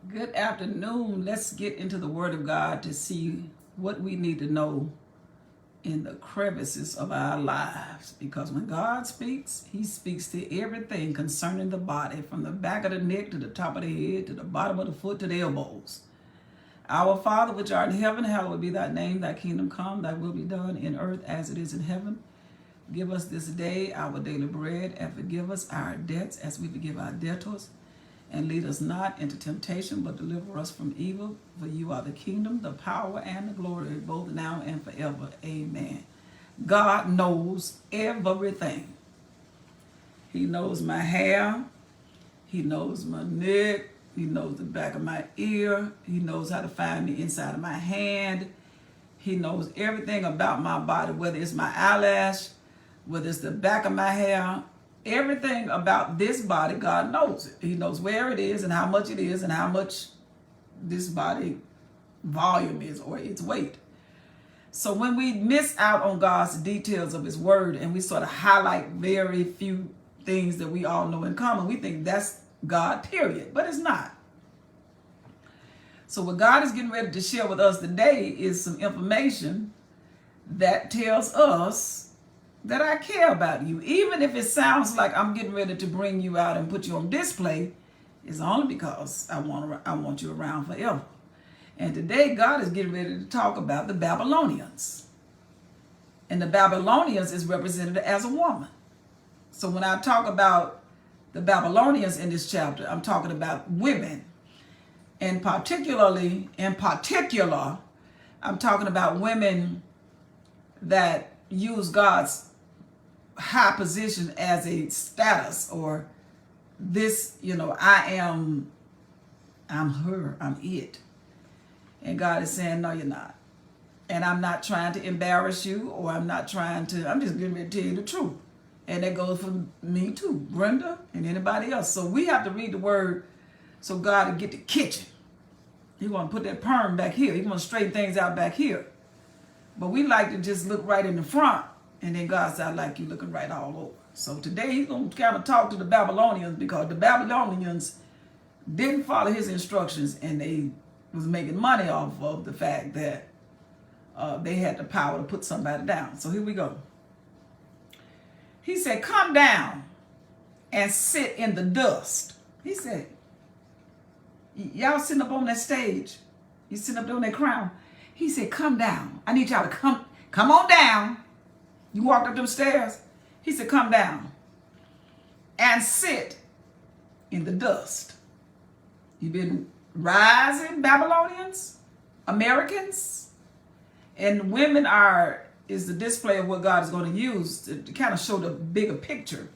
Good afternoon. Let's get into the Word of God to see what we need to know in the crevices of our lives. Because when God speaks, He speaks to everything concerning the body, from the back of the neck to the top of the head, to the bottom of the foot, to the elbows. Our Father, which art in heaven, hallowed be thy name. Thy kingdom come, thy will be done in earth as it is in heaven. Give us this day our daily bread, and forgive us our debts as we forgive our debtors. And lead us not into temptation, but deliver us from evil. For you are the kingdom, the power, and the glory, both now and forever. Amen. God knows everything. He knows my hair. He knows my neck. He knows the back of my ear. He knows how to find me inside of my hand. He knows everything about my body, whether it's my eyelash, whether it's the back of my hair. Everything about this body, God knows it. He knows where it is and how much it is and how much this body volume is or its weight. So when we miss out on God's details of His Word and we sort of highlight very few things that we all know in common, we think that's God, period. But it's not. So what God is getting ready to share with us today is some information that tells us that I care about you. Even if it sounds like I'm getting ready to bring you out and put you on display, it's only because I want you around forever. And today God is getting ready to talk about the Babylonians. And the Babylonians is represented as a woman. So when I talk about the Babylonians in this chapter, I'm talking about women. And in particular, I'm talking about women that use God's high position as a status, or this, I'm her, I'm it. And God is saying, no, you're not. And I'm not trying to embarrass you, or I'm just getting ready to tell you the truth. And that goes for me too, Brenda, and anybody else. So we have to read the word so God can get the kitchen. He want to put that perm back here. He want to straighten things out back here. But we like to just look right in the front, and then God said, I like you looking right all over. So today He's going to kind of talk to the Babylonians, because the Babylonians didn't follow His instructions, and they was making money off of the fact that they had the power to put somebody down. So here we go. He said, come down and sit in the dust. He said, y'all sitting up on that stage. You sitting up there on that crown. He said, come down. I need y'all to come on down. You walked up them stairs. He said, come down and sit in the dust. You've been rising, Babylonians, Americans, and women is the display of what God is going to use to kind of show the bigger picture.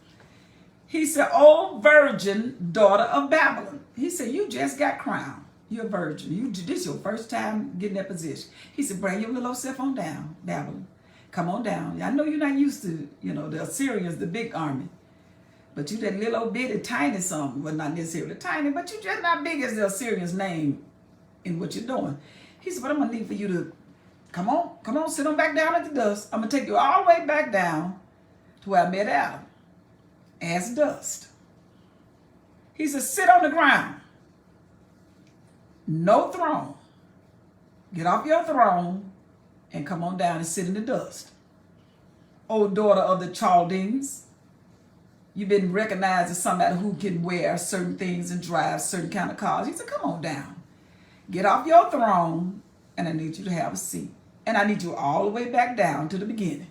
He said, oh, virgin daughter of Babylon. He said, you just got crowned. You're a virgin. This is your first time getting that position. He said, bring your little old self on down, Babylon. Come on down. I know you're not used to, the Assyrians, the big army. But you that little old bitty tiny something. Well, not necessarily tiny, but you just not big as the Assyrians' name in what you're doing. He said, but I'm going to need for you to come on, sit on back down at the dust. I'm going to take you all the way back down to where I met Adam, as dust. He said, sit on the ground. No throne. Get off your throne and come on down and sit in the dust. O daughter of the Chaldeans, you've been recognized as somebody who can wear certain things and drive certain kind of cars. He said, come on down. Get off your throne, and I need you to have a seat. And I need you all the way back down to the beginning.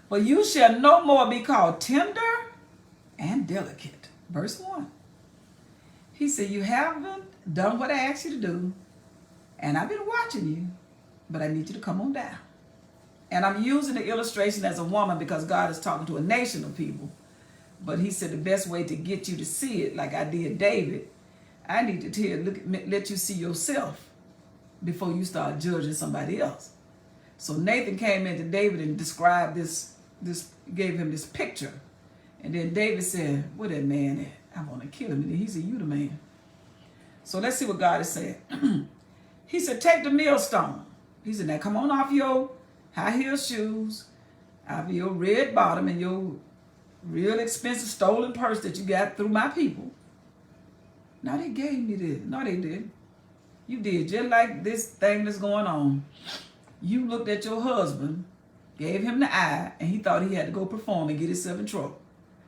For you shall no more be called tender and delicate. Verse 1. He said, you haven't done what I asked you to do, and I've been watching you, but I need you to come on down. And I'm using the illustration as a woman because God is talking to a nation of people. But He said the best way to get you to see it, like I did David, I need to let you see yourself before you start judging somebody else. So Nathan came into David and described this, gave him this picture. And then David said, where that man at? I want to kill him. And he said, you the man. So let's see what God is saying. He said, take the millstone. He said, now come on off your high heel shoes, out of your red bottom and your real expensive stolen purse that you got through my people. Now they gave me this. No, they didn't. You did just like this thing that's going on. You looked at your husband, gave him the eye, and he thought he had to go perform and get himself in trouble.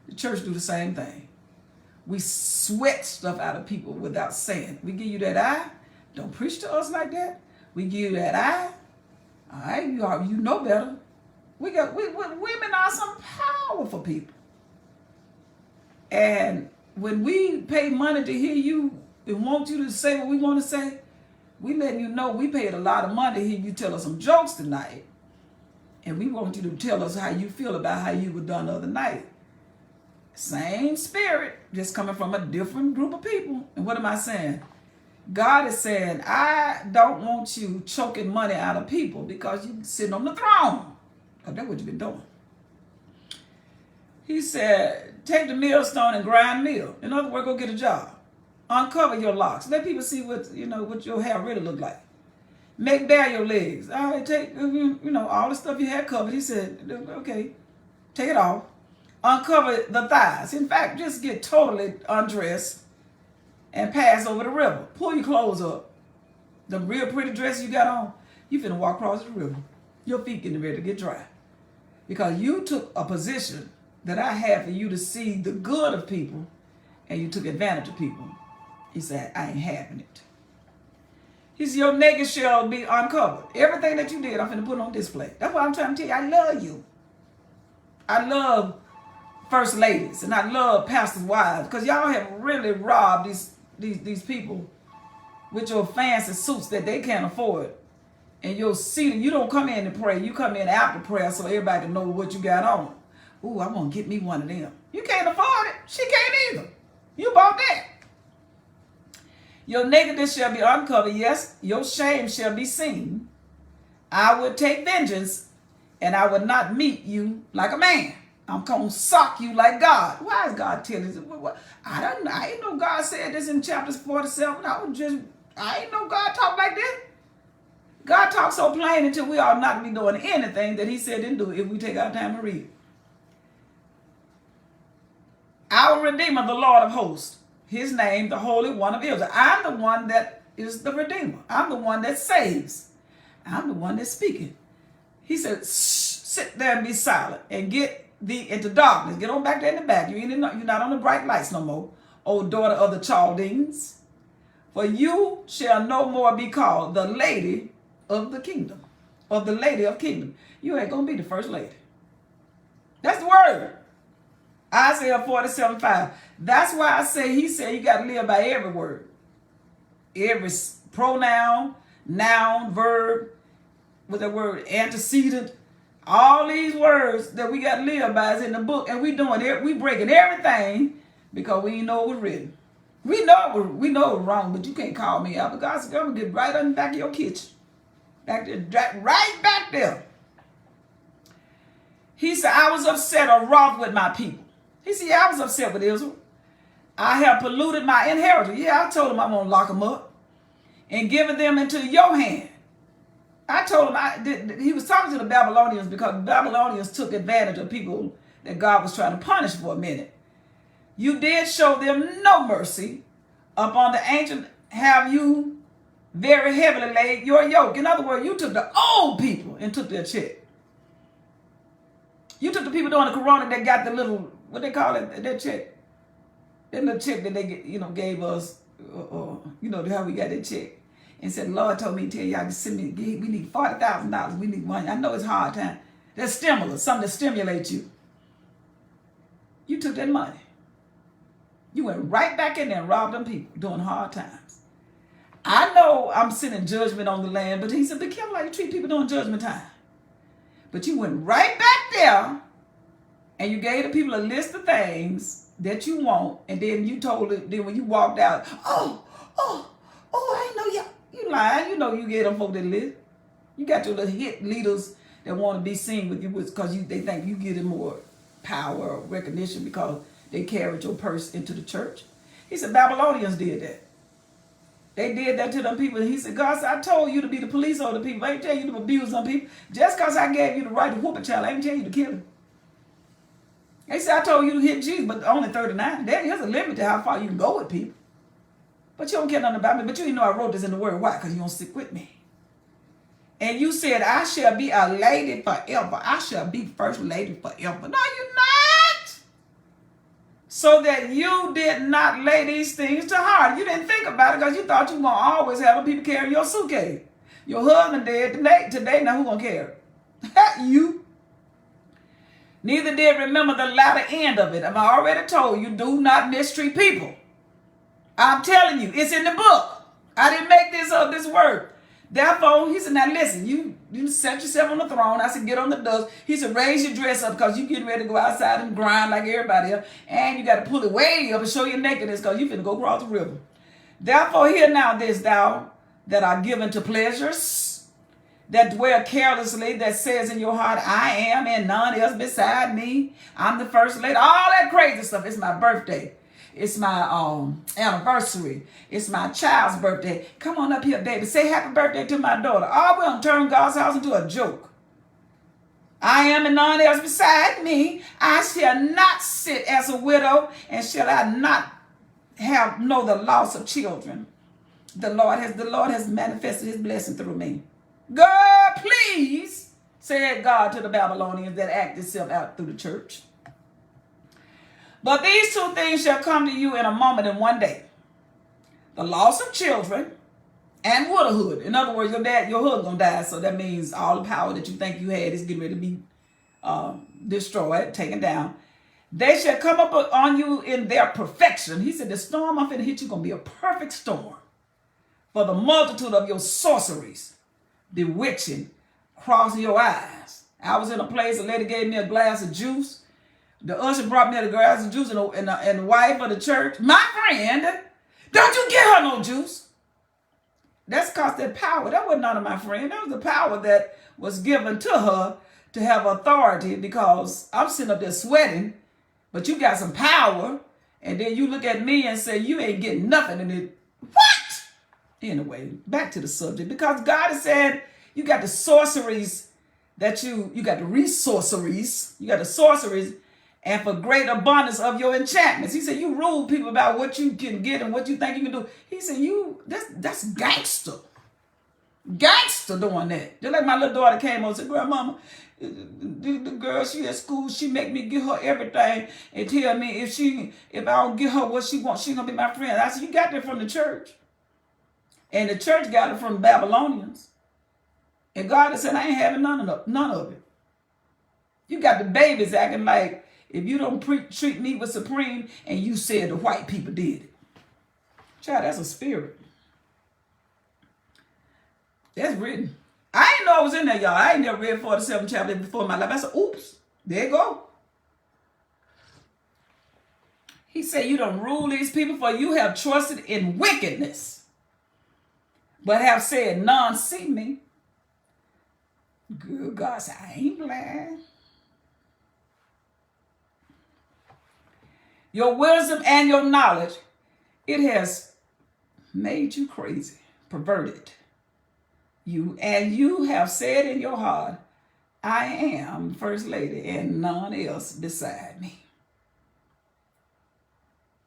The church do the same thing. We sweat stuff out of people without saying. We give you that eye. Don't preach to us like that. We give you that eye. All right, you know better. Women are some powerful people. And when we pay money to hear you and want you to say what we want to say, we letting you know we paid a lot of money to hear you tell us some jokes tonight. And we want you to tell us how you feel about how you were done the other night. Same spirit, just coming from a different group of people. And what am I saying? God is saying, I don't want you choking money out of people because you're sitting on the throne. Because that's what you've been doing. He said, take the millstone and grind meal. In other words, go get a job. Uncover your locks. Let people see what your hair really look like. Make bare your legs. All right, take all the stuff you had covered. He said, okay, take it off. Uncover the thighs. In fact, just get totally undressed and pass over the river. Pull your clothes up. The real pretty dress you got on, you finna walk across the river. Your feet getting ready to get dry. Because you took a position that I had for you to see the good of people, and you took advantage of people. He said, I ain't having it. He said, your naked shall be uncovered. Everything that you did, I'm finna put on display. That's what I'm trying to tell you. I love you. I love first ladies, and I love pastors' wives, because y'all have really robbed these people with your fancy suits that they can't afford. And your seat, you don't come in to pray. You come in after prayer so everybody can know what you got on. Ooh, I'm going to get me one of them. You can't afford it. She can't either. You bought that. Your nakedness shall be uncovered. Yes, your shame shall be seen. I will take vengeance, and I will not meet you like a man. I'm going to sock you like God. Why is God telling us? I ain't know God said this in chapter 47. I ain't know God talk like this. God talks so plain until we are not be doing anything that he said didn't do if we take our time to read it. Our Redeemer, the Lord of hosts, his name, the Holy One of Israel. I'm the one that is the Redeemer. I'm the one that saves. I'm the one that's speaking. He said, sit there and be silent and get thee into darkness. Get on back there in the back. You're not on the bright lights no more, O daughter of the Chaldeans. For you shall no more be called the lady of the kingdom, of the lady of kingdom. You ain't going to be the first lady. That's the word. Isaiah 47:5. That's why I say he said you got to live by every word. Every pronoun, noun, verb, with the word antecedent. All these words that we got to live by is in the book. And we doing it. We breaking everything because we know it was written. We know it was wrong, but you can't call me out because I'm going to get right on the back of your kitchen. Back there, right back there. He said, I was upset or wroth with my people. He said, yeah, I was upset with Israel. I have polluted my inheritance. Yeah, I told him I'm going to lock them up and given them into your hand. I told him, he was talking to the Babylonians because the Babylonians took advantage of people that God was trying to punish for a minute. You did show them no mercy. Upon the ancient have you very heavily laid your yoke. In other words, you took the old people and took their check. You took the people during the corona that got the little, what they call it, that check. That little check that they gave us, how we got that check. And said, Lord told me to tell y'all to send me, we need $40,000. We need money. I know it's hard time. That's stimulus, something to stimulate you. You took that money. You went right back in there and robbed them people during hard times. I know I'm sending judgment on the land, but he said, be careful how you treat people during judgment time. But you went right back there and you gave the people a list of things that you want. And then you told it, then when you walked out, I know y'all. You lying. You know you get them folk that list. You got your little hit leaders that want to be seen with you because they think you give them more power or recognition because they carried your purse into the church. He said Babylonians did that. They did that to them people. And he said, God said, I told you to be the police over the people. I ain't tell you to abuse some people. Just because I gave you the right to whoop a child, I ain't tell you to kill him. They said, I told you to hit Jesus, but only 39. There is a limit to how far you can go with people. But you don't care nothing about me. But you didn't know I wrote this in the word. Why? Because you don't stick with me. And you said, I shall be a lady forever. I shall be first lady forever. No, you're not. So that you did not lay these things to heart. You didn't think about it because you thought you were going to always have people carry your suitcase. Your husband dead today. Now who going to carry? You. Neither did remember the latter end of it. I've already told you, do not mistreat people. I'm telling you, it's in the book. I didn't make this up, this word. Therefore, he said, now listen, you set yourself on the throne. I said, get on the dust. He said, raise your dress up because you getting ready to go outside and grind like everybody else. And you got to pull it way up and show your nakedness because you finna go across the river. Therefore, hear now this, thou that are given to pleasures, that dwell carelessly, that says in your heart, I am and none else beside me. I'm the first lady. All that crazy stuff. It's my birthday. It's my anniversary. It's my child's birthday. Come on up here, baby. Say happy birthday to my daughter. Oh, we're going to turn God's house into a joke. I am and none else beside me. I shall not sit as a widow, and shall I not know the loss of children. The Lord has manifested his blessing through me. God, please, said God to the Babylonians that act itself out through the church. But these two things shall come to you in a moment in one day. The loss of children and widowhood. In other words, your husband gonna die. So that means all the power that you think you had is getting ready to be destroyed, taken down. They shall come up on you in their perfection. He said, the storm I'm finna hit you gonna be a perfect storm. For the multitude of your sorceries, bewitching, crossing your eyes. I was in a place, a lady gave me a glass of juice. The usher brought me a glass of juice, and the wife of the church, my friend, don't you get her no juice. That's because that power, that wasn't none of my friend. That was the power that was given to her to have authority, because I'm sitting up there sweating, but you got some power, and then you look at me and say, you ain't getting nothing in it. What? Anyway, back to the subject, because God has said, you got the sorceries that you got the resorceries, you got the sorceries, and for great abundance of your enchantments. He said, you rule people about what you can get and what you think you can do. He said, that's gangster. Gangster doing that. Just like my little daughter came over and said, Grandmama, the girl, she at school, she make me give her everything and tell me if I don't give her what she wants, she's going to be my friend. I said, you got that from the church. And the church got it from the Babylonians. And God has said, I ain't having none of it. You got the babies acting like, if you don't treat me with supreme, and you said the white people did it. Child, that's a spirit. That's written. I didn't know I was in there, y'all. I ain't never read 47 chapters before in my life. I said, oops, there you go. He said, you don't rule these people, for you have trusted in wickedness, but have said, none see me. Good God said, I ain't blind. Your wisdom and your knowledge, it has made you crazy, perverted you, and you have said in your heart, I am first lady and none else beside me.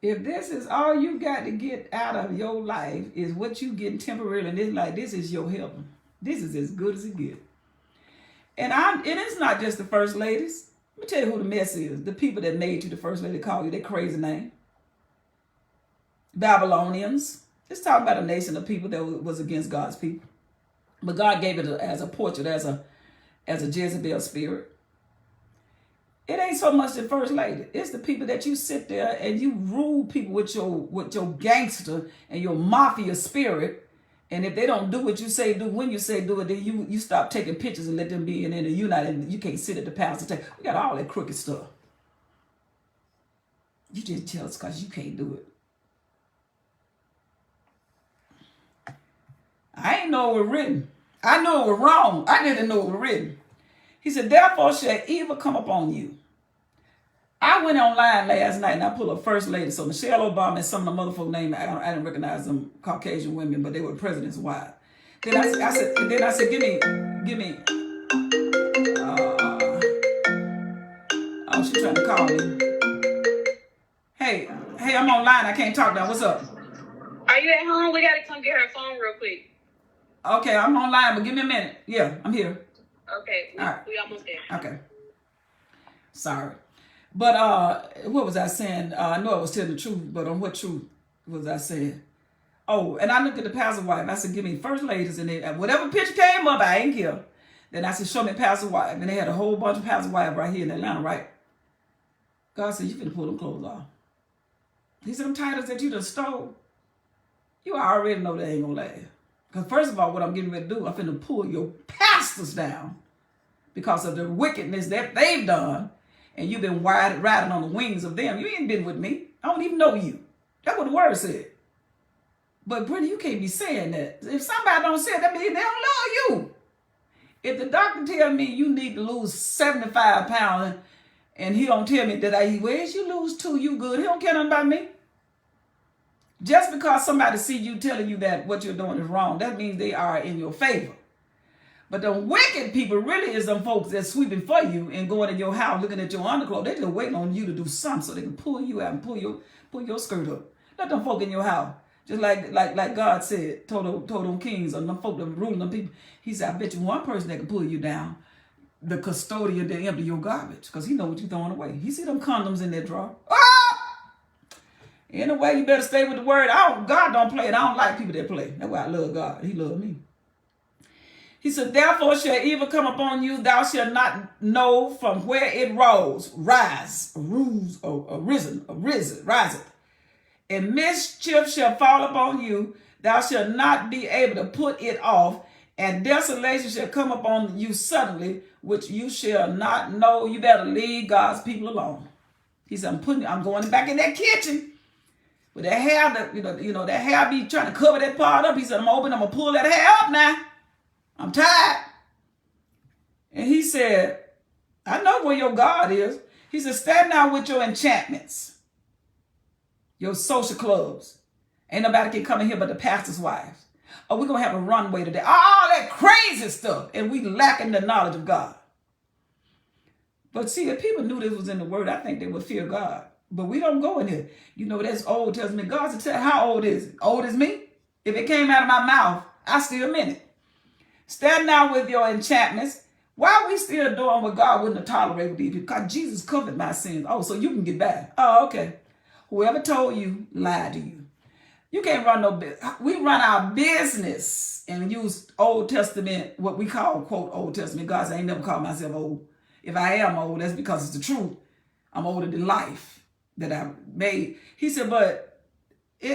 If this is all you got to get out of your life is what you get temporarily, and it's like, this is your heaven. This is as good as it gets. And it is not just the first ladies. Let me tell you who the mess is. The people that made you the first lady, call you that crazy name. Babylonians. It's talking about a nation of people that was against God's people. But God gave it as a portrait, as a Jezebel spirit. It ain't so much the first lady. It's the people that you sit there and you rule people with your gangster and your mafia spirit. And if they don't do what you say do, when you say do it, then you stop taking pictures and let them be in there. You can't sit at the palace and take. We got all that crooked stuff. You just jealous because you can't do it. I ain't know it was written. I knew it was wrong. I didn't know it was written. He said, therefore shall evil come upon you. I went online last night and I pulled up first lady. So Michelle Obama and some of the motherfuckers named, I didn't recognize them Caucasian women, but they were president's wives. Then I said, give me. Oh, she's trying to call me. Hey, I'm online. I can't talk now. What's up? Are you at home? We gotta come get her phone real quick. Okay, I'm online, but give me a minute. Yeah, I'm here. Okay, we almost there. Okay. Sorry. But what was I saying? I know I was telling the truth, but on what truth was I saying? Oh, and I looked at the pastor's wife. I said, give me first ladies, and whatever picture came up, I ain't care. Then I said, show me pastor's wife. And they had a whole bunch of pastor's wives right here in Atlanta, right? God said, you finna pull them clothes off. He said, them titles that you done stole, you already know they ain't gonna last. Because first of all, what I'm getting ready to do, I'm finna pull your pastors down because of the wickedness that they've done, and you've been riding on the wings of them. You ain't been with me. I don't even know you. That's what the word said. But Brittany, you can't be saying that. If somebody don't say it, that means they don't love you. If the doctor tell me you need to lose 75 pounds and he don't tell me that I eat, well, you lose 2, you good. He don't care nothing about me. Just because somebody see you telling you that what you're doing is wrong, that means they are in your favor. But the wicked people really is them folks that's sweeping for you and going in your house looking at your underclothes. They're just waiting on you to do something so they can pull you out and pull your skirt up. Let them folk in your house. Just like God said, told them kings and them folk that ruling them people. He said, I bet you one person that can pull you down, the custodian that empty your garbage, because he know what you're throwing away. He see them condoms in that drawer. Anyway, you better stay with the word. God don't play it. I don't like people that play. That's why I love God. He loves me. He said, therefore shall evil come upon you, thou shalt not know from where it riseth, and mischief shall fall upon you, thou shalt not be able to put it off, and desolation shall come upon you suddenly, which you shall not know. You better leave God's people alone. He said, I'm going back in that kitchen. With that hair, that hair be trying to cover that part up. He said, I'm gonna pull that hair up now. I'm tired. And he said, I know where your God is. He said, stand now with your enchantments, your social clubs. Ain't nobody can come in here but the pastor's wives. Oh, we're going to have a runway today. All that crazy stuff. And we lacking the knowledge of God. But see, if people knew this was in the word, I think they would fear God. But we don't go in here. You know, that's Old Testament. God said, how old is it? Old as me? If it came out of my mouth, I still meant it. Stand now with your enchantments. Why are we still doing what God wouldn't have tolerated with these people? Because Jesus covered my sins. Oh, so you can get back. Oh, okay. Whoever told you lied to you. You can't run no business. We run our business and use Old Testament, what we call, quote, Old Testament. God said, I ain't never called myself old. If I am old, that's because it's the truth. I'm older than life that I made. He said, but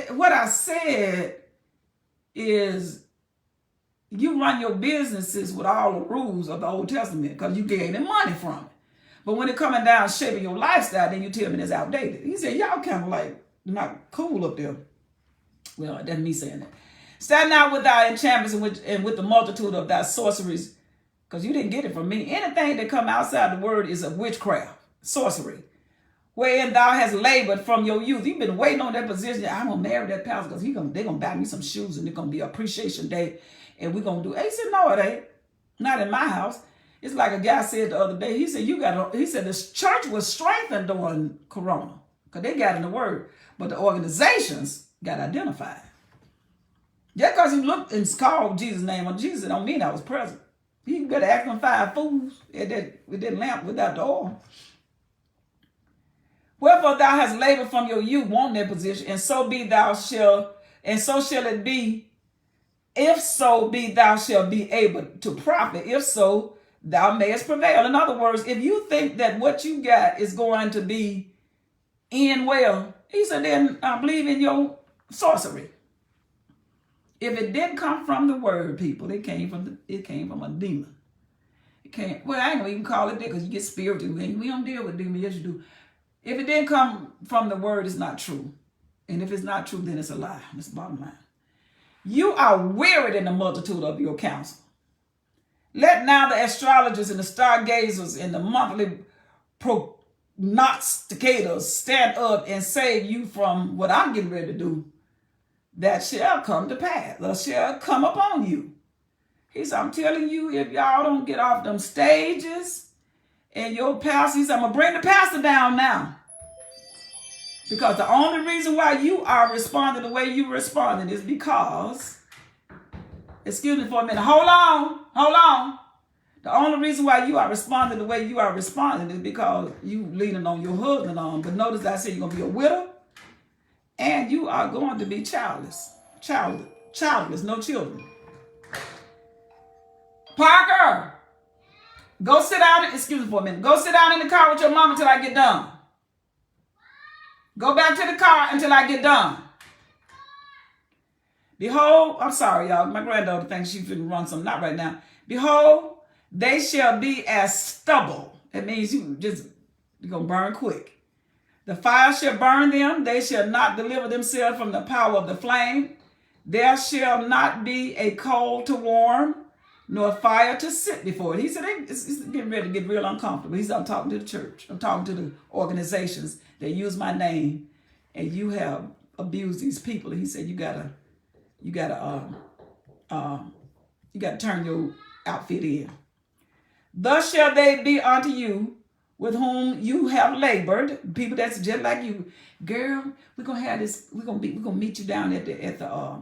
what I said is, you run your businesses with all the rules of the Old Testament because you gaining money from it. But when it coming down shaping your lifestyle, then you tell me it's outdated. He said, y'all kind of like not cool up there. Well, that's me saying that. Stand now with thy enchantments and with the multitude of thy sorceries, because you didn't get it from me. Anything that come outside the word is a witchcraft, sorcery, wherein thou hast labored from your youth. You've been waiting on that position. I'm going to marry that pastor because they're going to buy me some shoes and it's going to be appreciation day. And we're going to do it. He said, no, it ain't. Not in my house. It's like a guy said the other day. He said, he said, the church was strengthened during Corona because they got in the word. But the organizations got identified. Just because you looked and called Jesus' name on Jesus, don't mean I was present. You better ask them 5 fools with that lamp without the oil. Wherefore thou hast labored from your youth, want that position, and so shall it be. If so be thou shalt be able to profit, if so thou mayest prevail. In other words, if you think that what you got is going to be end well, he said, then believe in your sorcery. If it didn't come from the word, people, it came from a demon. Well, I ain't gonna even call it that because you get spiritual. We don't deal with demons. Yes, you do. If it didn't come from the word, it's not true. And if it's not true, then it's a lie. That's the bottom line. You are wearied in the multitude of your counsel. Let now the astrologers and the stargazers and the monthly prognosticators stand up and save you from what I'm getting ready to do. That shall come to pass, or shall come upon you. He said, I'm telling you, if y'all don't get off them stages and your pastor, he said, I'm going to bring the pastor down now. Because the only reason why you are responding the way you responding is because, excuse me for a minute, hold on. The only reason why you are responding the way you are responding is because you leaning on your husband on. But notice I said you're going to be a widow and you are going to be childless, no children. Parker, go sit down, excuse me for a minute, go sit down in the car with your mom until I get done. Go back to the car until I get done. Behold, I'm sorry, y'all. My granddaughter thinks she finna run something. Not right now. Behold, they shall be as stubble. It means you're going to burn quick. The fire shall burn them. They shall not deliver themselves from the power of the flame. There shall not be a coal to warm, nor fire to sit before it. He said, it's getting ready to get real uncomfortable. He said, I'm talking to the church. I'm talking to the organizations that use my name, and you have abused these people. He said, you gotta turn your outfit in. Thus shall they be unto you with whom you have labored, people that's just like you. Girl, we're gonna have this, we're gonna meet you down at the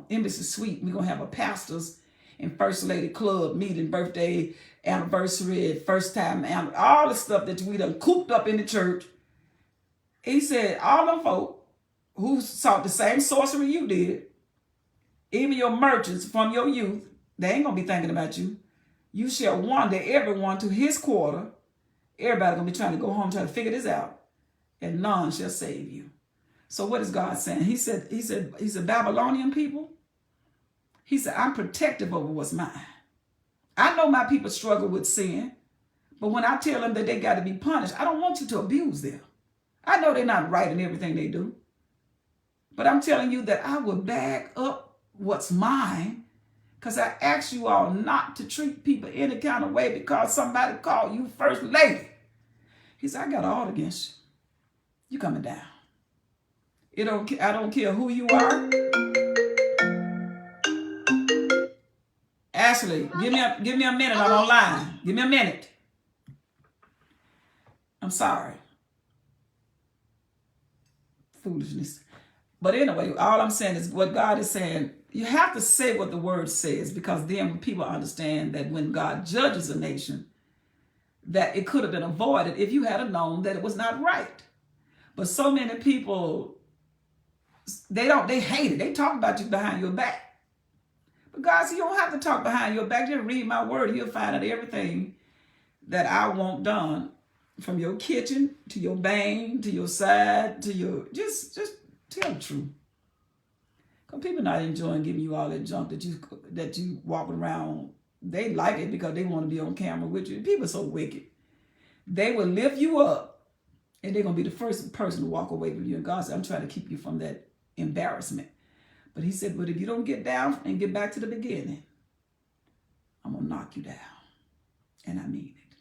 embassy suite. We're gonna have a pastors and first lady club meeting, birthday, anniversary, first time, all the stuff that we done cooped up in the church. He said, all them folk who saw the same sorcery you did, even your merchants from your youth, they ain't gonna be thinking about you. You shall wander everyone to his quarter. Everybody gonna be trying to go home, trying to figure this out, and none shall save you. So what is God saying? He said, Babylonian people. He said, I'm protective over what's mine. I know my people struggle with sin, but when I tell them that they got to be punished, I don't want you to abuse them. I know they're not right in everything they do, but I'm telling you that I will back up what's mine, because I ask you all not to treat people any kind of way because somebody called you first lady. He said, I got all against you. You coming down. I don't care who you are. Ashley, give me a minute. I'm online. Give me a minute. I'm sorry. Foolishness. But anyway, all I'm saying is what God is saying. You have to say what the word says, because then people understand that when God judges a nation, that it could have been avoided if you had known that it was not right. But so many people, they hate it. They talk about you behind your back. But God said, you don't have to talk behind your back. Just read my word. You'll find out everything that I want done, from your kitchen to your bang, to your side, to your, just tell the truth. Because people not enjoying giving you all that junk that you walking around. They like it because they want to be on camera with you. People are so wicked. They will lift you up, and they're going to be the first person to walk away from you. And God said, I'm trying to keep you from that embarrassment. But he said, but if you don't get down and get back to the beginning, I'm going to knock you down. And I mean it.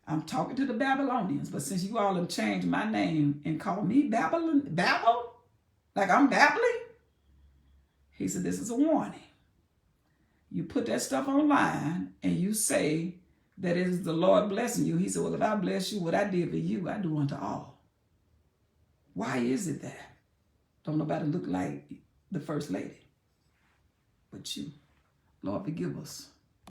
I'm talking to the Babylonians, but since you all have changed my name and called me Babel, like I'm babbling, he said, this is a warning. You put that stuff online and you say that it is the Lord blessing you. He said, well, if I bless you, what I did for you, I do unto all. Why is it that? Don't nobody look like the first lady but you. Lord, forgive us.